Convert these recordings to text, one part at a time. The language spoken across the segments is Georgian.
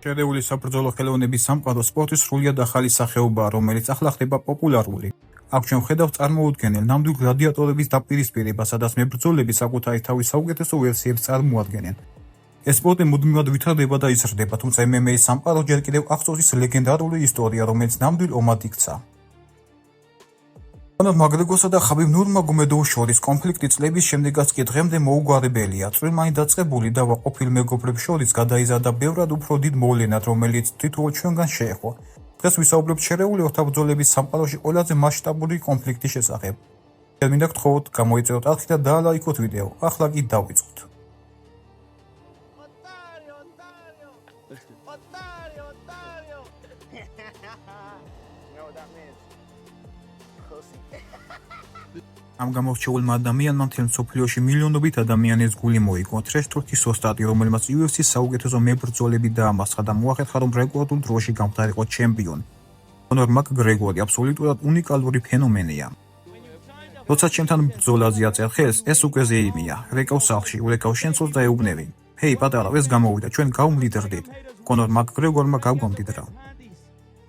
შერეული საბრძოლო ხელოვნების სამყარო სპორტის სრულიად ახალი სახეობაა, რომელიც ახლა ხდება პოპულარული. აქ ჩვენ ვხედავთ წარმოუდგენელ ნამდვილ გლადიატორების დაპირისპირებას, სადაც მებრძოლები საკუთარი თავის საუკეთესო ვერსიებს წარმოადგენენ. ეს სპორტი მუდმივად ვითარდება და იზრდება, თუმცა MMA-ის სამყარო ჯერ კიდევ აღწევს ის ლეგენდარული ისტორია, რომელიც ნამდვილ ომად იქცა. კონორ მაკგრეგორსა და ხაბიბ ნურმაგომედოვის შორის კონფლიქტი წლების შემდეგაც კი დღემდე მოუგვარებელია. წვრილმანი დაწყებული დავა ყოფილ მეგობრებს შორის გადაიზარდა ბევრად უფრო დიდ მოვლენად, რომელიც თითოეულ ჩვენგან შეეხო. დღეს ვისაუბრებთ შერეული ოთახბრძოლების სამყაროში ყველაზე მასშტაბური კონფლიქტის შესახებ. მინდა გთხოვოთ, გამოიწეროთ არხი და დაალაიქოთ ვიდეო. ახლა კი დავიწყოთ. ამ გამორჩეულმა ადამიანმა მთელ მსოფლიოში მილიონობით ადამიანის გული მოიგო. თრეშ თურქის ოსტატი, რომელმაც UFC-ს საუკეთესო მებრძოლები დაამარცხა და მოახერხა, რომ რეკორდულ დროში გამხდარიყო ჩემპიონი. კონორ მაკგრეგორი აბსოლუტურად უნიკალური ფენომენია. როცა ჩემთან ბრძოლაზე აწერ ხელს, ეს უკვე ზეიმია. რეკავს სახლში, ურეკავს შენცოლს და ეუბნები. ჰეი პატარა, ეს გამოვიდა, ჩვენ გავმლიდრდით. კონორ მაკგრეგორმა გავგამდიდრა.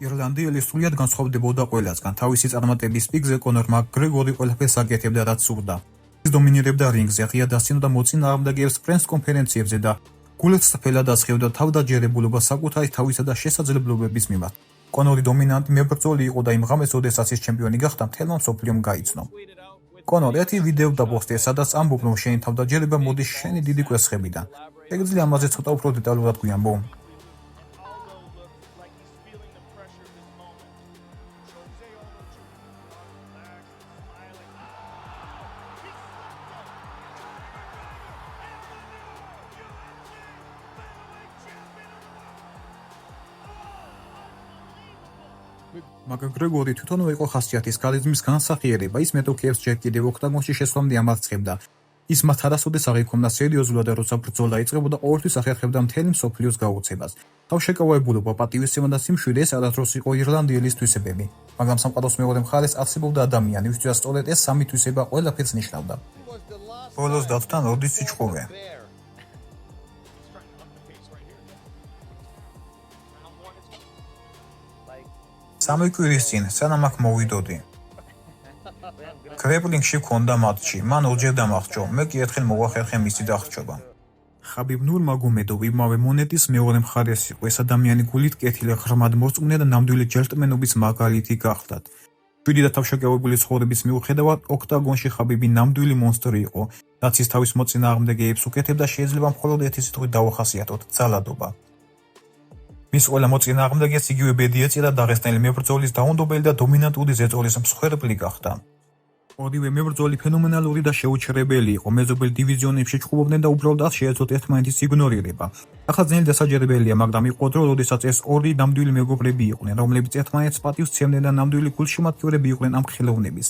ირლანდიელი სრულიად განსხვავდებოდა ყველასგან. თავისი წარმატების პიკზე კონორ მაკგრეგორი ყველაფერს აკეთებდა, რაც სურდა. ის დომინირებდა რინგზე, ღიად ასწინოდა მოწინააღმდეგეებს პრეს კონფერენციებზე და გულებს წრფელად ასხივდა თავდაჯერებულობას საკუთარი თავისა და შესაძლებლობების მიმართ. კონორი დომინანტი მებრძოლი იყო და იმ ღამეს, როდესაც ის ჩემპიონი გახდა, მთელმა მსოფლიომ გაიცნო. კონორ, ერთი ვიდეო დაპოსტე, სადაც ამბობ, რომ შენი თავდაჯერება მოდის შენი დიდი კვესხებიდან. შეგიძლია ამაზე ცოტა უფრო დეტალურად გვიამბო? მაკგრეგორი თვითონვე იყო ხასიათის ქარიზმის განსახიერება. ის მეტოქეებს ჯერ კიდევ ოქტაგონში შესვლამდე ამარცხებდა. ის მათ არასოდეს არ იქონდა სერიოზულად და როცა ბრძოლა იწყებოდა, ყოველთვის ახერხებდა მთელი მსოფლიოს გაუწევას. თავშეკავებულობა, პატივისცემა და სიმშვიდე ეს არასდროს იყო ირლანდიელის თვისებები, მაგრამ სამყაროს მეორე მხარეს არსებობდა ადამიანი, ვისთვისაც სწორედ ეს სამი თვისება ყველაფერს ნიშნავდა. ბოლოს დათვთან როდის სიჩხუბე. სამი კვირის წინ, სანამ აქ მოვიდოდი. კრეპლინგში ვქონდა მატჩი, მან ორჯერ დამახჭო, მე კი ერთხელ მოვახერხე მისი დახრჩობა. ხაბიბ ნურმაგომედოვი იმავე მონეტის მეორე მხარეს იყო. ეს ადამიანი გულით კეთილი, ღრმად მორწმუნე და ნამდვილი ჯენტლმენობის მაგალითი გახლდათ. შვიდი და თავშეკავებული ცხოვრების მიუხედავად, ოქტაგონში ხაბიბი ნამდვილი მონსტრი იყო, რაც ის თავის მოწინააღმდეგეებს უკეთებდა, შეიძლება მხოლოდ ერთი სიტყვით დავახასიათოთ: ძალადობა. მის ყველა მოწინააღმდეგეს იგივე ბედი ეწია და დაღესტნელი მებრძოლის დაუნდობელი და დომინანტური ზეწოლის მსხვერპლი გახდა. ორივე მებრძოლი ფენომენალური და შეუჩერებელი იყო. მეზობელ დივიზიონებში ჩხუბობდნენ და უბრალოდ არ შეეძლოთ ერთმანეთის იგნორირება. ახლა ძნელი დასაჯერებელია, მაგრამ იყო დრო, როდესაც ეს ორი ნამდვილი მეგობრები იყვნენ, რომლებიც ერთმანეთს პატივს სცემდნენ და ნამდვილი გულშემატკივრები იყვნენ ამ ხელოვნების.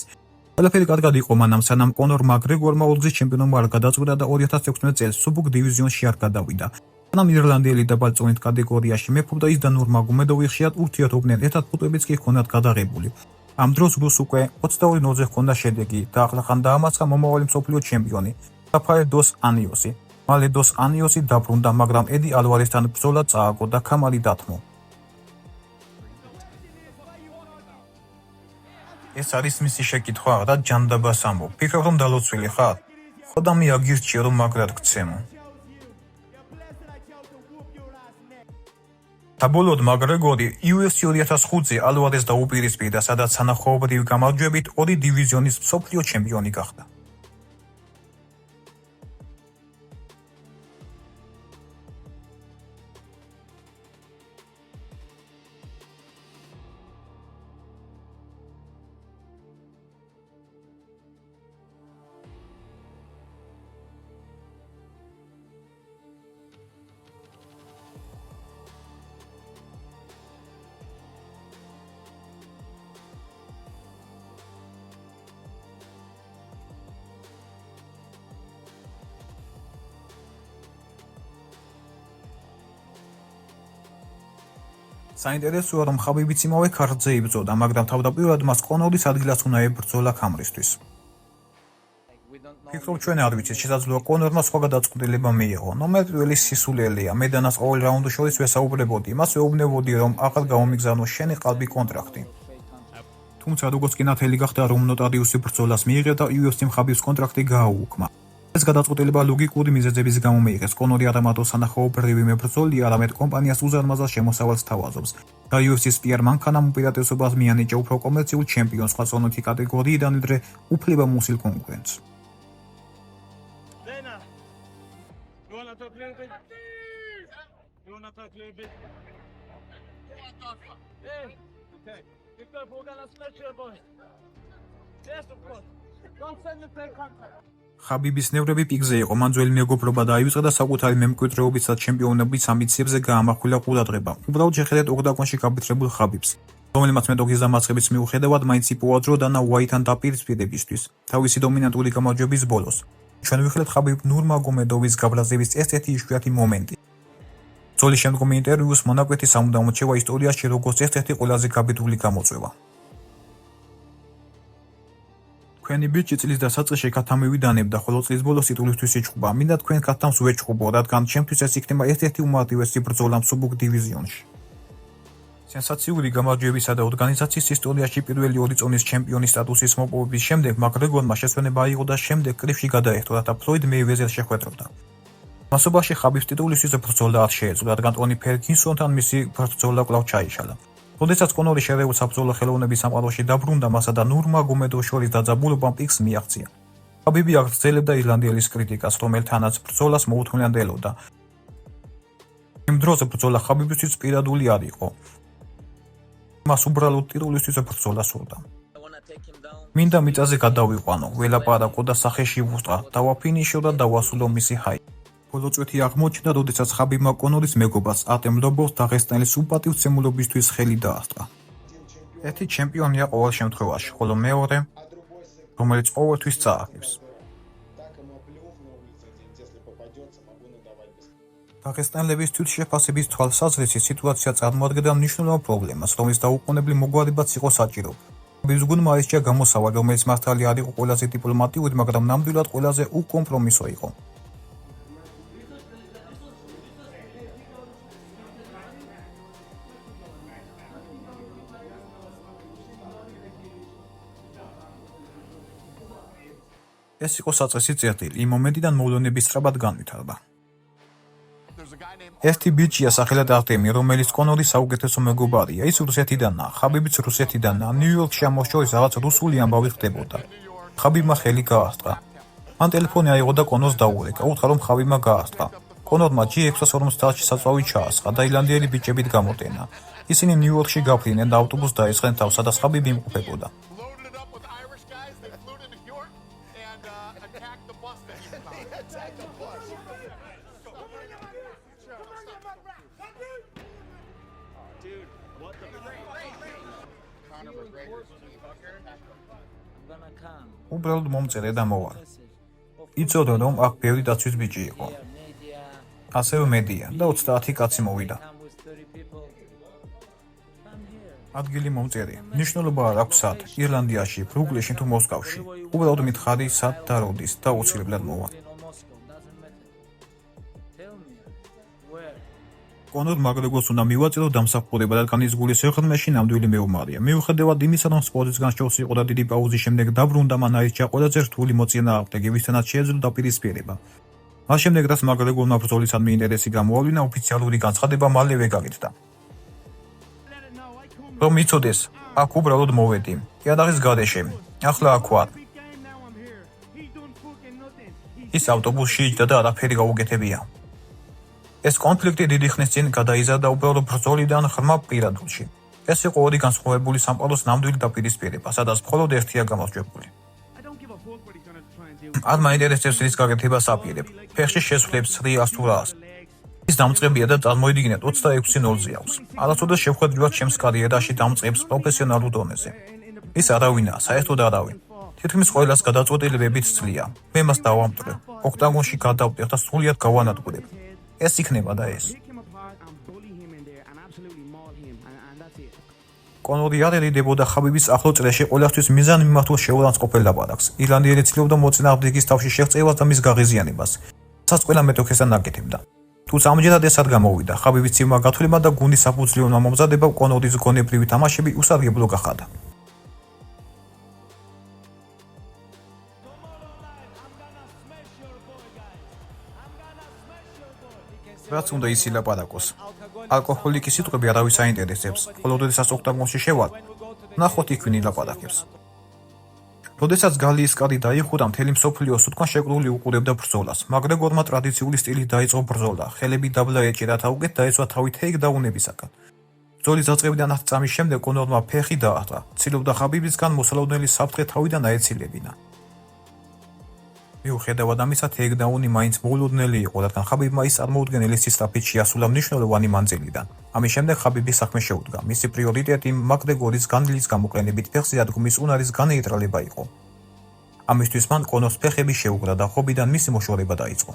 ყველაფერი კარგად იყო მანამ, სანამ კონორ მაკგრეგორმა ორგზის ჩემპიონობა არ გადაწყვიტა და 2016 წელს სუბუქ დივიზიონში არ გადავიდა. სანამ ირლანდიელი დაბალწონით კატეგორიაში მეფობდა ის და ნურმაგომედოვი ხშირად ურთიერთობდნენ, ერთად ფოტოებიც კი ჰქონდათ გადაღებული. ამ დროს რუს უკვე 22-0-ზე ჰქონდა შედეგი და ახლახან დაამარცხა მომავალი მსოფლიო ჩემპიონი რაფაელ დოს ანიოსი. მალე დოს ანიოსი დაბრუნდა, მაგრამ ედი ალვარესთან ბრძოლა წააგო და ქამარი დათმო. ეს არის მისი შეკითხვა რა ჯანდაბას ამბობ. ფიქრობ რომ დალოცვილი ხარ? ხოდა მე აგირჩიე რომ მაგრად გცემო. საბოლოოდ მაკგრეგორი UFC 2005-ზე ალვარეს დაუპირისპირდა, სადაც სანახაობრივი გამარჯვებით ორი დივიზიონის მსოფლიო ჩემპიონი გახდა. საინტერესოა, რომ ხაბიბიც იმავე ქარდზე იბრძოდა, მაგრამ თავდაპირველად მას კონორის ადგილას უნდა ებრძოლა ქამრისთვის. ფიქრობ ჩვენ არ ვიცით, შესაძლოა კონორმა სხვა გადაწყვეტილება მიიღო. ნომერ პირველი სისულელია, მე დანას ყოველ რაუნდს შორის ვესაუბრებოდი, მას ვეუბნებოდი, რომ ახალ გამომიგზავნოს შენი ყალბი კონტრაქტი. თუმცა როგორც კი ნათელი გახდა, რომ ნოტარიუსი ბრძოლას მიიღო და UFC-მ ხაბიბს კონტრაქტი გააუქმა. ეს გადაწყვეტილება ლოგიკური მიზეზების გამო მიიღეს. კონორი არა მარტო სანახაობრივი მებრძოლია, არამედ კომპანიას უზარმაზარ შემოსავალს თავაზობს და UFC-ს პიარ მანქანამ უპირატესობას მიანიჭა უფრო კომერციულ ჩემპიონს სხვა ზონოთი კატეგორიიდან, ვიდრე უფლება მოსილ კონკურენტს. ხაბიბის ნევრები პიკზე იყო, მან ძველი მეგობრობა დაივიწყა და საკუთარი მემკვიდრეობის და ჩემპიონობის ამბიციებზე გაამახვილა ყურადღება. უბრალოდ შეხედეთ ოქტაგონში გაფრთხილებულ ხაბიბს, რომელმაც მეტოქის დამარცხების მიუხედავად მაინც იპოვა დრო დანა უაიტთან დაპირისპირებისთვის. თავისი დომინანტური გამარჯვების ბოლოს ჩვენ ვიხილეთ ხაბიბ ნურმაგომედოვის გაბრაზების ერთ-ერთი იშვიათი მომენტი. ბრძოლის შემდგომი ინტერვიუს მონაკვეთი სამუდამოდ შევა ისტორიაში როგორც ერთ-ერთი ყველაზე გაბედული გამოწვევა. თქვენი ბიჭი წლის დასაწყისში ქათამი ვიდანებდა, ხოლო წლის ბოლოს ტიტულისთვის იჭუბა. მინდა თქვენ ქათამს ვეჭუბო, რადგან ჩემთვის ეს იქნება ერთ-ერთი უმარტივესი ბრძოლა მსუბუქ დივიზიონში. სენსაციური გამარჯვებისა და ორგანიზაციის ისტორიაში პირველი ორი წონის ჩემპიონის სტატუსის მოპოვების შემდეგ მაკგრეგორმა შესვენება აიღო და შემდეგ კრივში გადაერთო, რათა ფლოიდ მეივეზერს შეხვედროდა. მასობაში ხაბიბს ტიტულისთვის ბრძოლა არ შეეძლო, რადგან ტონი ფერგინსონთან მისი ბრძოლა კვლავ ჩაიშალა. როდესაც კონორი შერეულ საბრძოლო ხელოვნების სამყაროში დაბრუნდა, მასა და ნურმაგომედოვს შორის დაძაბულობამ პიკს მიაღწია. ხაბიბი აგრძელებდა ირლანდიელის კრიტიკას, რომელთანაც ბრძოლას მოუთმენლად. იმ დროს ბრძოლა ხაბიბისთვის პირადული არ იყო. მას უბრალოდ ტიტულისთვის ბრძოლა სურდა. მინდა მიწაზე გადავიყვანო, ველაპარაკო და სახეში ვუსტა, დავაფინიშო და დავასრულო მისი ჰაი. ბოლო წვეთი აღმოჩნდა, როდესაც ხაბიბმა კონორის მეგობარს არტემ ლობოვს დაღესტნელის უპატივცემულობისთვის ხელი დაასწრა. ერთი ჩემპიონია ყოველ შემთხვევაში, ხოლო მეორე, რომელიც ყოველთვის წააგებს. დაღესტნელების თვითშეფასების თვალსაზრისით სიტუაცია წარმოადგენდა მნიშვნელოვან პრობლემას, რომლის დაუყოვნებლივ მოგვარებაც იყო საჭირო. ხაბიბს გუნდმა აირჩია გამოსავალი, რომელიც მართალი არ იყო ყველაზე დიპლომატიური, მაგრამ ნამდვილად ყველაზე უკომპრომისო იყო. ეს იყო საწყისი წერტილი, იმ მომენტიდან მოვლენების სწრაფად განვითარდა. ერთი ბიჭია სახელად არტემი, რომელიც კონორის საუკეთესო მეგობარია. ის რუსეთიდანაა, ხაბიბიც რუსეთიდანაა. ნიუ-იორკში ამას შორის რაღაც რუსული ამბავი ხდებოდა. ხაბიბმა ხელი გაასწრა. მან ტელეფონი აიღო და კონორს დაურეკა. უთხრა, რომ ხაბიბმა გაასწრა. კონორმა G650-ში საწვავი ჩაასხა და ირლანდიელი ბიჭებით გამოტენა. ისინი ნიუ-იორკში გაფრინდნენ და ავტობუსს დაესხნენ თავს, სადაც ხაბიბი იმყოფებოდა. უბრალოდ მომწერე და მოვალ. იცოდა, რომ აქ ბევრი დაცვის ბიჭი იყო. ასევე მედია და 30 კაცი მოვიდა. ადგილი მომწერე. მნიშვნელობა არ აქვს სად, ირლანდიაში, ბრუკლინში თუ მოსკოვში. უბრალოდ მითხარი სად და როდის და უცილებლად მოვალ. კონორ მაკგრეგორს უნდა მივაწირო დამსახურება, რადგან ის გულის შეხვედრაში ნამდვილი მეომარია. მიუხედავად იმისა, რომ სპორტისგან შორს იყო და დიდი პაუზის შემდეგ დაბრუნდა, მან აირჩია ყველაზე რთული მოწინააღმდეგე, ვისთანაც შეეძლო დაპირისპირება. მას შემდეგ, რაც მაკგრეგორმა ბრძოლისადმი ინტერესი გამოავლინა, ოფიციალური განცხადება მალევე გაკეთდა. რომ იცოდეს, აქ უბრალოდ მოვედი. იადაღის გარეშე. ახლა აქ ვარ. ის ავტობუსში იჯდა და არაფერი გაუგეთებია. ეს კონფლიქტი დიდი ხნის წინ გადაიზარდა უბრალოდ ბრძოლიდან ღრმა პირადულში. ეს იყო ორი განსხვავებული სამყაროს ნამდვილი დაპირისპირება, სადაც მხოლოდ ერთია გამარჯვებული. არ მაინტერესებს რის გაკეთებას აპირებ. ფეხში შესვლებს, რიას თუ რას. ის დამწყებია და წარმოიდგინეთ 26-0-ზე აქვს. არასოდეს შევხვედრივად ჩემს კარიერაში დამწყებს პროფესიონალურ დონეზე. ის არავინაა, საერთოდ არავინ. თითქმის ყველას გადაწყვეტილებებით ცლია. მე მას დავამტვრევ, ოქტაგონში გადავტეხ და სრულიად გავანადგურებ. ეს იქნება და ეს. კონორი არ ერიდებოდა ხაბიბის ახლო წრეში ყველასთვის მიზანმიმართულ შეურანცხყოფელ ლაპარაკს. ირლანდიელი ცდილობდა მოწინააღმდეგის თავში შეღწევას და მის გაღიზიანებას, რასაც ყველა მეტოქესთან აკეთებდა. თუმცა ამჯერად ეს არ გამოვიდა. ხაბიბის ცივმა გათვლიმა და გუნდის საფუძვლიანმა მომზადებამ კონორის გონებრივი თამაშები უსარგებლო გახადა. რაც უნდა ის ილაპარაკოს. ალკოჰოლიკი სიტყვები არავის აინტერესებს, ხოლო როდესაც ოქტაგონში შევალ, ნახოთ იქ ვინ ილაპარაკებს. როდესაც გალიის კარი დაიხურა, მთელი მსოფლიოს უთქვან შეკრული უყურებდა ბრძოლას. მაკგრეგორმა ტრადიციული სტილით დაიწყო ბრძოლა, ხელები დაბლა ეჭირა თავგეთ დაეცვა თავი ტეიქდაუნებისაგან. ბრძოლის დაწყებიდან 10 წამის შემდეგ კონორმა ფეხი დაახრა, ცდილობდა ხაბიბისგან მოსალოდნელი საფრთხე თავიდან აეცილებინა. მიუხედავად ამისა, ტეიქდაუნი მაინც მოულოდნელი იყო, რადგან ხაბიბმა ის წარმოუდგენელი სისწრაფით შეასრულა მნიშვნელოვანი მანძილიდან. ამის შემდეგ ხაბიბი საქმე შეუდგა. მისი პრიორიტეტი მაკგრეგორის განძლის გამოყენებით ფეხზე ადგომის უნარის განეიტრალება იყო. ამისთვის მან კონორს ფეხები შეუგრა და ხობიდან მისი მოშორება დაიწყო.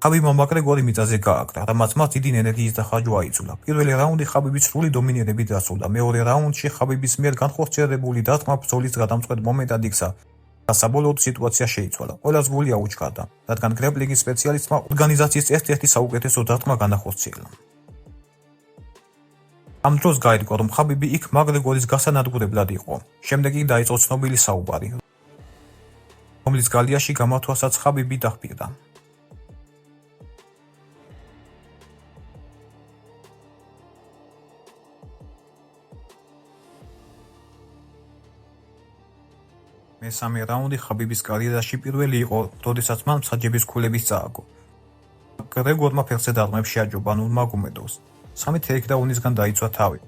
ხაბიბმა მაკგრეგორი მიწაზე გააკრა, რამაც მას დიდი ენერგიის დახარჯვა აიძულა. პირველი რაუნდი ხაბიბის სრული დომინირებით დასრულდა. მეორე რაუნდში ხაბიბის მიერ განხორციელებული დარტყმა ბრძოლის გადამწყვეტ მომენტად იქცა. საბოლოოდ სიტუაცია შეიცვალა. ყველას გული აუჩქარდა, რადგან გრეპლინგის სპეციალისტმა ორგანიზაციის ერთ-ერთი საუკეთესო დარტყმა განახორციელა. ამ დროს გაირკვა, რომ ხაბიბი იქ მაკგრეგორის გასანადგურებლად იყო. შემდეგ კი დაიწყო ცნობილი საუბარი, რომლის გალიაში გამართვასაც ხაბიბი დახბირდა. მესამე რაუნდი ხაბიბის კარიერაში პირველი იყო, როდესაც მან მსაჯების ქულების წააგო. მაკგრეგორმა ფეხზე დარტყმებს შეაჯობა ნურმაგომედოვს. 3 ტეიქდაუნისგან დაიცვა თავი.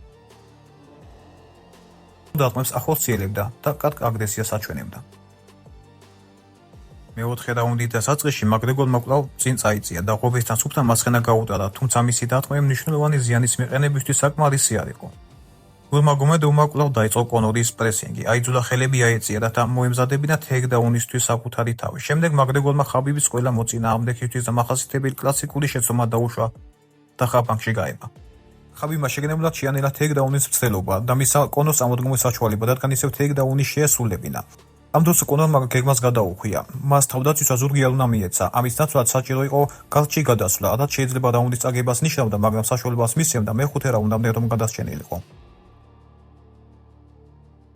დარტყმებს ახორციელებდა და კარგ აგრესიას აჩვენებდა. მეოთხე რაუნდის დასაწყისში მაკგრეგორმა კვლავ წინ წაიწია და ღობესთან სუფთა მასხენა გაუტარა, თუმცა მისი დარტყმები მნიშვნელოვანი ზიანის მიყენებისთვის საკმარისი არ იყო. ნურმაგომედოვმა კვლავ დაიწყო კონორის პრესინგი, აიძულა ხელები აეწია, რათა მოემზადებინა ტეიქდაუნისთვის საკუთარი თავი. შემდეგ მაკგრეგორმა ხაბიბის ყველა მოწინააღმდეგისთვის დამახასიათებელი კლასიკური შეცდომა დაუშვა და ხაბანგში გაება. ხაბიბმა შეგნებულად შეანელა ტეიქდაუნის მცდელობა და მისცა კონორს ამოდგომის საშუალება, რადგან ისევ ტეიქდაუნი შეესრულებინა. ამ დროს კონორმა გეგმას გადაუხვია. მას თავდაცვისას ზურგი არ უნდა მიეცა. ამის ნაცვლად საჭირო იყო გალჩი გადასვლა, რაც შეიძლება რაუნდის წაგებას ნიშნავდა, მაგრამ საშუალებას მისცემდა მეხუთე რაუნდამდე რომ გადასჩენილიყო.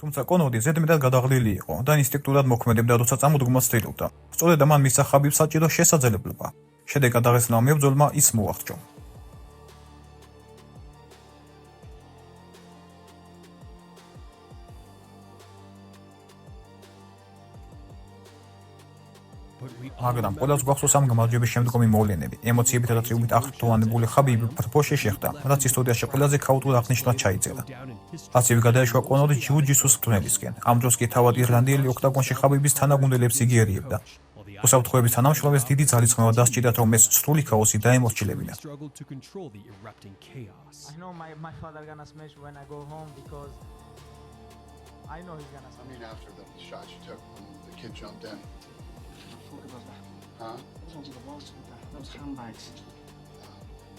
თუმცა კონორი ზედმეტად გადაღლილი იყო და ინსტინქტურად მოქმედებდა, როცა წამოდგომას ცდილობდა. სწორედ ამან მისცა ხაბიბს საჭირო შესაძლებლობა. შედეგად აღესრულა მებრძოლმა ის მოახერხა. მაგრამ ყველას გვახსოვს ამ გამარჯვების შემდგომი მოვლენები. ემოციებით და ტრიუმფით აღფრთოვანებული ხაბიბი ფრბოში შეხვდა, რაც ისტორიაში ყველაზე ქაოტურ აღნიშვნად ჩაიწერა. ასევე გადაეშვა კონორის ჯიუ-ჯიტსუს მტვრნელისკენ. ამ დროს კი თავად ირლანდიელი ოქტაგონში ხაბიბის თანაგუნდელებს იგერიებდა. უსაფრთხოების თანამშრომლებს დიდი ძალისხმევა დასჭირდათ, რომ ეს სრული ქაოსი დაემორჩილებინა. Huh? Those handbags.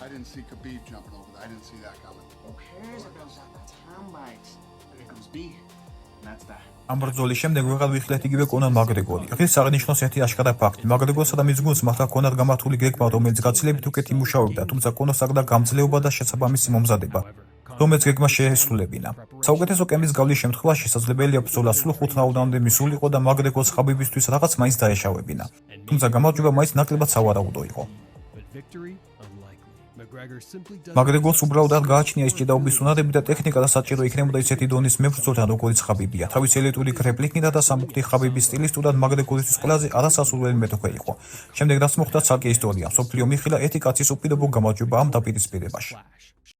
I didn't see Khabib jumping over there. I didn't see that coming. Who cares about that? That's handbags. And it comes B. And that's that. ამ ბრძოლის შემდეგ ვეღარ ვიხილეთ იგივე კონორ მაკგრეგორი. დღეს აღნიშნოს ერთი აშკარა ფაქტი. მაკგრეგორსა და მის გუნდს მართლა ჰქონდათ გამართული გეგმა, რომელიც გაცილებით უკეთ იმუშავებდა, თუმცა კონორს აქვს გამძლეობა და შესაბამისი მომზადება, რომელიც გეგმა შეესრულებინა. საუკეთესო კემის გავლის შემთხვევაში შესაძლებელია ბრძოლა სულ 5 რაუნდამდე მისულიყო და მაკგრეგორს ხაბიბისთვის რაღაც მაინც დაეშავებინა. თუმცა გამარჯვება მაინც ნაკლებად სავარაუდო იყო. მაკგრეგორს უბრალოდ არ გააჩნია ის ჭიდაობის უნარები და ტექნიკა და საჭირო იქნებოდა ისეთი დონის მებრძოლთან, როგორც ხაბიბია. თავის ელიტური გრეპლინგით და სამუქტი ხაბიბის სტილისტურად მაკგრეგორისთვის ყველაზე არასასურველი მეტოქე იყო. შემდეგ რაც მოხდა ცალკე ისტორია, მსოფლიო მიხილა ერთი კაცის უპირობო გამარჯვება ამ დაპირისპირებაში.